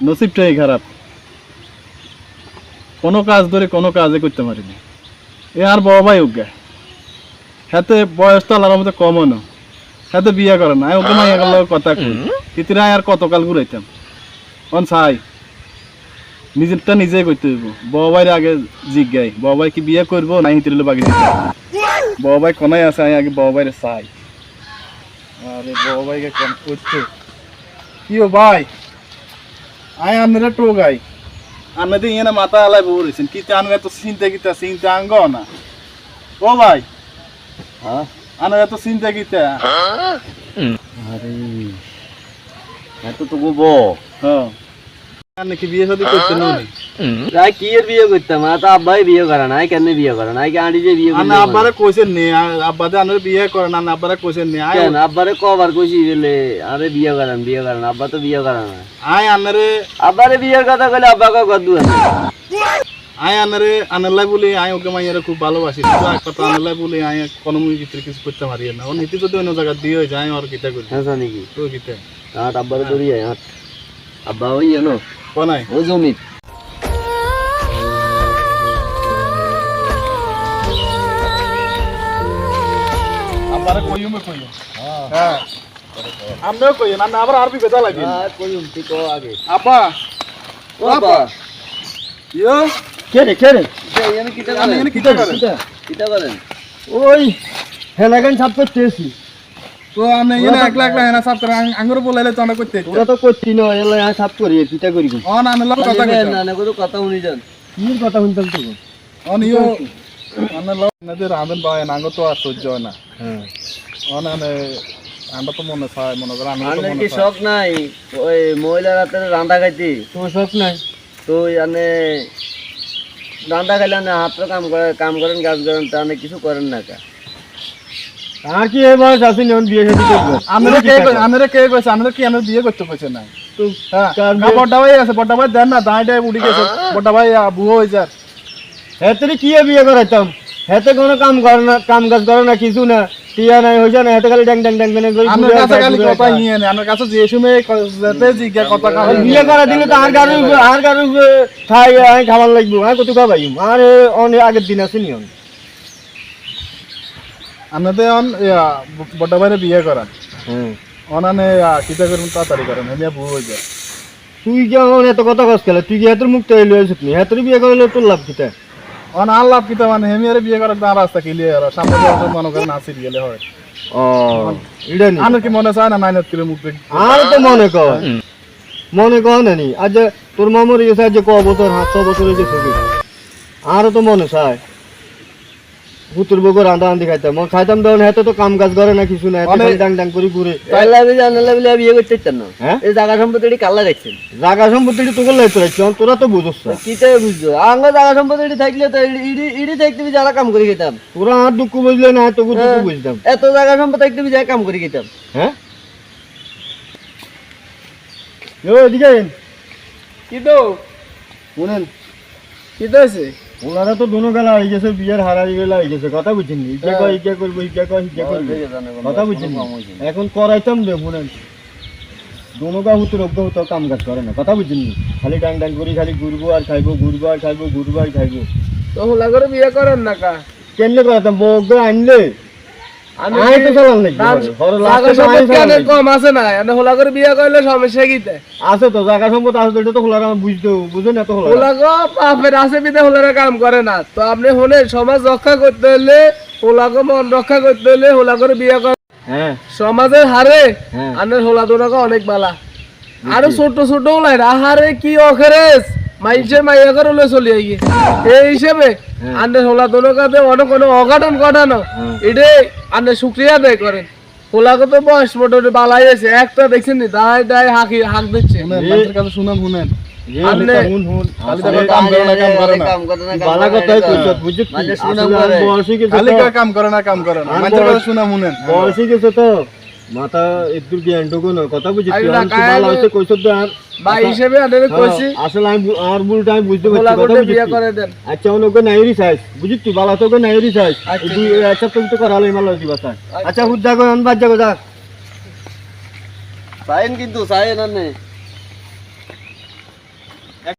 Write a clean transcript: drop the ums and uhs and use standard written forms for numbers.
নসিবটাই খারাপ, কোনো কাজ ধরে কোনো কাজে করতে পারিনি। এ আর বড় ভাই ওকে হাতে বয়স তো আল্লাহর মধ্যে কমও না, হাতে বিয়ে করে না ওকে মাইয়া গেল কথা কই তিতিরা আর কতকাল ঘুরাইতাম। অন চাই নিজেরটা নিজেই করতে হইব। বড় ভাইয়ের আগে জিজ্ঞাই বড় ভাই কি বিয়ে করবো না হিতির বাকি দিতে। বড় ভাই কোনায় আছে, আমি আগে বড় ভাইয়ের চাই। আরে বড় ভাইকে কেন করছে কি ও ভাই, আয় আপনারা টোগাই আপনাদের ইয়ে না মাথা আলাই বলেছেন কি আনবে তো চিন্তা কিতা চিন্তা আঙ্গ না ও ভাই। হ্যাঁ আনবে তো চিন্তা কিতা আরে এত তো গোবো হ্যাঁ নাকি বিয়ে শাদী করতে নই রাই কি এর বিয়ে করতাম না তো আব্বাই বিয়ে করে না কেন বিয়ে করে না কি আন্টি যে বিয়ে করে না আব্বারে কইছেন নে আব্বাদে আনরে বিয়ে করে না আব্বারে কইছেন নে আয় কেন আব্বারে কবার কইছি বলে আরে বিয়ে করেন আব্বা তো বিয়ে করে না। আয় আনরে আব্বারে বিয়ের কথা কইলে আব্বা কা গদু আছে। আয় আনরে আনলাই বলি আয় ওকে মাইয়ারে খুব ভালোবাসি তো এক কথা আনলাই বলি আয় কোনো মুই কিছু করতে পারি না। ও নীতি যদি অন্য জায়গা দিয়ে যায় আর কিটা করি হ্যাঁ জানি কি তো কিটা হাট আব্বারে ধরি হাট আব্বা ওই জানো কোনাই ও জমি আব্বারে কইও কইও হ্যাঁ আমনেও কইও না আবার আরবি কথা লাগবে হ্যাঁ কইম ঠিক আগে আব্বা ও আব্বা ইয়ো কে রে আমি কিটা করেন আমি কিটা করেন কিটা করেন ওই হেলাগান ছাপ করতেছি তো আমি এনে একলা একলা হেনা ছাপ করে আঙ্গুর বলাইলে তো না করতে তোরা তো করতি না এলা ছাপ করি কিটা করি ও না না কথা কইতা না না কথা শুনি যান কি কথা শুনতাম তো ও নিও আনা লাও নদের রাঁধন বায় নাঙ্গ তো আর সহ্য হয় না হ্যাঁ ও না না আমরা তো মনে চায় মনে করে আমরা তো আনে মনে কি চায় শখ নাই ওই মহিলার হাতে রান্না খাইতি তোমার শখ নাই তো আনে রান্না খাইলে না হাতে কাম করেন কাজ করেন তা কিছু করেন না কা আর কি এই বয়স আছে নিয়ন বিয়ে শাদী করবে আমরা কে কইছে আমরা কি আমরা বিয়ে করতে কইছে না তো হ্যাঁ বড় ভাই আছে বড় ভাই দেন না দাঁড়ায় উড়ি গেছে বড় ভাই বুড়ো হই যা হেতে কি বিয়ে করাইতাম হেতে কোনো কাম করে না কাম কাজ করে না কিছু না টিয়া নাই হইছে না হেতে খালি ড্যাং ড্যাং ড্যাং করে আমার কাছে খালি কথা নিয়ে নে আমার কাছে যে সময় যেতে জিজ্ঞা কথা কা বিয়ে করা দিলে তো আর গারু খাই আই খাবার লাগবো আর কত খাবাইম আর অনেক আগের দিন আছে নিয়ম আমাদের অন বড় ভাইরে বিয়ে করান অনানে কিতা করুন তাড়াতাড়ি করেন আমি বুড়ো হই যা তুই কেমন এত কথা কস খেলে তুই কি এত মুক্ত হইলে আসবি হেতর বিয়ে করলে তোর লাভ কিতা অন আল্লাহ কিতা মানে হেমিয়ারে বিয়ে করার না রাস্তা ক্লিয়ার সামনে বছর মনে করেন আসির গেলে হয় ও এটা নি আমার কি মনে চায় না মাইনাস করে মুখ দেখি আর তো মনে কর না নি আজ তোর মামুর গেছে আজ ক বছর 7 বছর হয়ে গেছে আর তো মনে চায় ভুতুর বগো রান্দা রান্দি খাইতাম খাইতাম তখন হেতে তো কাম কাজ করে না কিছু না ডাং ডাং করে ঘুরে বিয়ে করতে চান না এই জায়গা সম্পত্তি কাল্লা দেখছেন জায়গা সম্পত্তি তোকে লাইতে রাখছি তোরা তো বুঝছ কিটাই বুঝছো আঙ্গ জায়গা সম্পত্তি থাকলে তো ইডি থাকতে যারা কাম করে খেতাম তোরা আর দুঃখ বুঝলে না তো দুঃখ বুঝতাম এত জায়গা সম্পত্তি থাকতে যারা কাম করে খেতাম হ্যাঁ এদিকে কি তো শুনেন কি তো আছে ওনারা তো দোনো গেলা হয়ে গেছে বিয়ের হারাই গেলা হয়ে গেছে কথা বুঝছেন ইটা কয় ইটা করবো ইটা কয় ইটা করবো কথা বুঝছেন এখন করাইতাম রে শুনেন দোনো গা হুতো রোগ্য হতো কাম কাজ করে না কথা বুঝছেন খালি ডাং ডাং করি খালি ঘুরবো আর খাইবো ঘুরবো আর খাইবো ঘুরবো আর খাইবো তো হোলা করে বিয়ে করেন না কা কেন করাতাম বগ্য আনলে আমি তো চালান নাকি কম আছে না এনে হোলা করে বিয়ে করলে সমস্যা কি আছে তো জায়গা সম্পদ আছে তো এটা তো হোলার বুঝতে বুঝেন না তো হোলা গো বাপের আছে বিদে হোলারে কাম করে না তো আপনি হলে সমাজ রক্ষা করতে হলে হোলাকে মন রক্ষা করতে হলে হোলা করে বিয়ে করে হ্যাঁ সমাজের হারে আনের হোলা দোনাকে অনেক বালা আরো ছোট ছোট হোলাই আহারে কি অখরেস মাইছে মাইয়া করে লয়ে চলে আই এই হিসেবে আনের হোলা দোনাকাতে অনেক কোনো অঘটন ঘটানো এটা আনের শুকরিয়া দেয় করেন হোলাকে তো বয়স মোটামুটি বালাই আছে একটা দেখছেন নি দায় দায় হাঁক দিচ্ছে মানুষের কাছে শুনাম শুনেন মাথা একটু জ্ঞান ঢুকো না কথা বুঝি আসলে আমি আর ভুলটা আমি বুঝতে পারছি কথা বুঝি আচ্ছা ওকে নাইরি সাইজ বুঝি তুই বালা তোকে নাইরি সাইজ আচ্ছা তুমি তো করালো মাল দিবা আচ্ছা হুদ যাগো বাদ যাগো যা সাইন কিন্তু সাইন আনে